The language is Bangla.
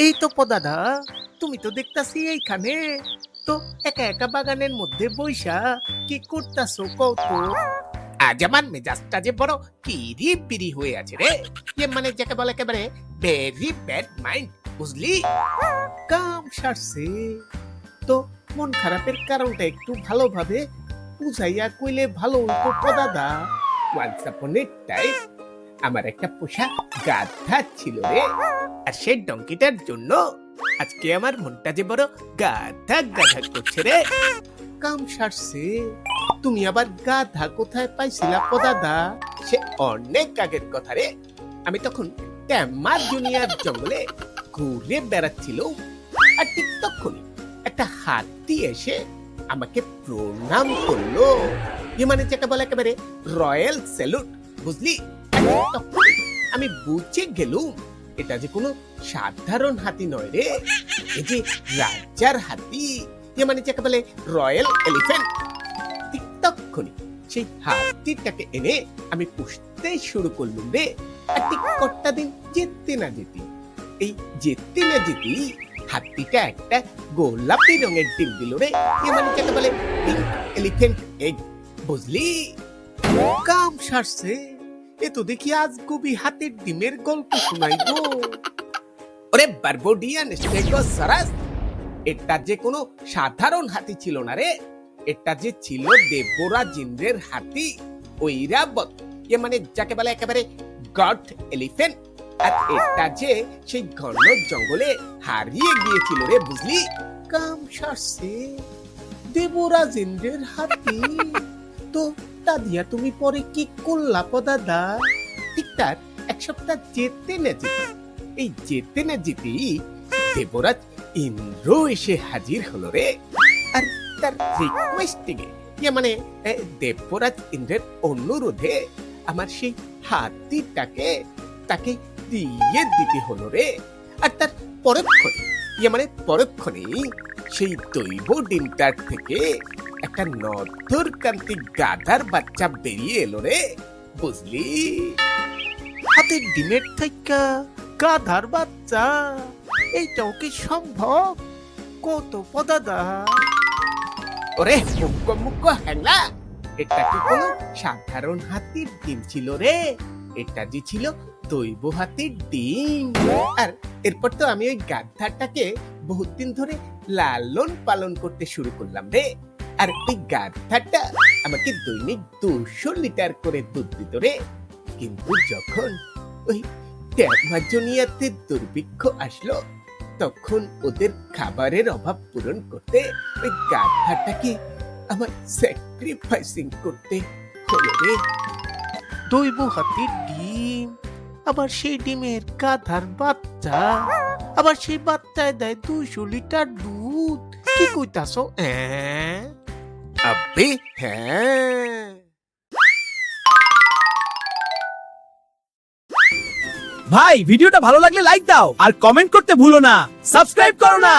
এই তো পদাদা, তুমি তো দেখতাছি এইখানে তো একা একা বাগানের মধ্যে বইসা কি করতাছো কত? আজ আমার মেজাজটা যে বড় কিরি পিরি হয়ে আছে রে। মানে যাকে বলে একেবারে ভেরি ব্যাড মাইন্ড, বুঝলি? কাম সারছে তো মন খারাপের কারণটা একটু ভালোভাবে বুঝাইয়া কইলে ভালো হইতো পদাদা। ওয়ান্স আপন এ টাইম আমার একটা পোষা গাধা ছিল রে, আর সেই ডঙ্কিটার জন্য আজকে আমার মনটা যে বড় গাধা গাধা করছে রে। কাম সারছে, তুমি আবার গাধা কোথায় পাইছিলা পদাদা? সে অনেক আগের কথা রে। আমি তখন ট্যামার জুনিয়র জঙ্গলে ঘুরে বেড়াচ্ছিল, আর ঠিক তখনই একটা হাতি এসে আমাকে প্রণাম করলো। মানে যাকে বলে একেবারে রয়্যাল স্যালুট, বুঝলি? তখন আমি বুঝে গেলুম এটা যে কোনো সাধারণ হাতি নয় রে, এই যে রাজার হাতি, মানে যাকে বলে রয়্যাল এলিফ্যান্ট। ঠিক তখনই সেই হাতিটাকে এনে আমি পুষতে শুরু করলুম রে। আর ঠিক কটা দিন যেতে না যেতে, এই যেতে না যেতেই হাতিটা একটা গোলাপি রঙের ডিম দিল রে, মানে যাকে বলে পিঙ্ক এলিফ্যান্ট এগ, বুঝলি? কাম সারছে, এ তো দেখি আজ কবি হাতির ডিমের গল্প শোনাই গো। ওরে বারবোডিয়ান স্টেগোসারাস, এটা যে কোনো সাধারণ হাতি ছিল না রে, এটা যে ছিল দেবরাজ ইন্দ্রের হাতি, ঐরাবত, মানে যাকে বলে একেবারে গড এলিফ্যান্ট। আর এটা যে সেই ঘন জঙ্গলে হারিয়ে গিয়েছিল রে, বুঝলি? কাম সারছে, দেবরাজ ইন্দ্রের হাতি তো তা দিয়া তুমি পরে কি করলা পদাদা? ঠিক তার এক সপ্তাহ যেতে না যেতে, এই যেতে না যেতেই দেবরাজ ইন্দ্র এসে হাজির হলো রে। আর তার রিকোয়েস্টিংয়ে, মানে দেবরাজ ইন্দ্রের অনুরোধে আমার সেই হাতিটাকে তাকে দিয়ে দিতে হলো রে। আর তার পরক্ষণে, মানে পরক্ষণেই সেই দৈব ডিমটার থেকে একটা নধর কান্তি গাধার বাচ্চা বেরিয়ে এলো রে, বুঝলি? হাতের ডিমের থেকে গাধার বাচ্চা, এইটাও কি সম্ভব? কত পদাদা? ওরে মুক্ক মুক্ক হ্যাংলা, এটা কি কোনো সাধারণ হাতির ডিম ছিল রে? এটা যে ছিল দৈব হাতির ডিম। আর এরপর তো আমি ওই গাধাটাকে বহুত দিন ধরে লালন পালন করতে শুরু করলাম রে। আর ওই গাধাটা আমাকে দৈনিক 200 লিটার করে দুধ দিত রে। কিন্তু যখন ওই ট্যামাজনিয়াতে দুর্ভিক্ষ আসলো, তখন ওদের খাবারের অভাব পূরণ করতে ওই গাধাটাকে আমার স্যাক্রিফাইসিং করতে হলো রে। দৈব হাতির ডিম, আবার সেই ডিমের গাধার বাচ্চা, আবার সেই বাচ্চায় দেয় 200 লিটার দুধ। কি কইতাছো? আবে হ্যাঁ। ভাই ভিডিওটা ভালো লাগলে লাইক দাও আর কমেন্ট করতে ভুলো না, সাবস্ক্রাইব করো না।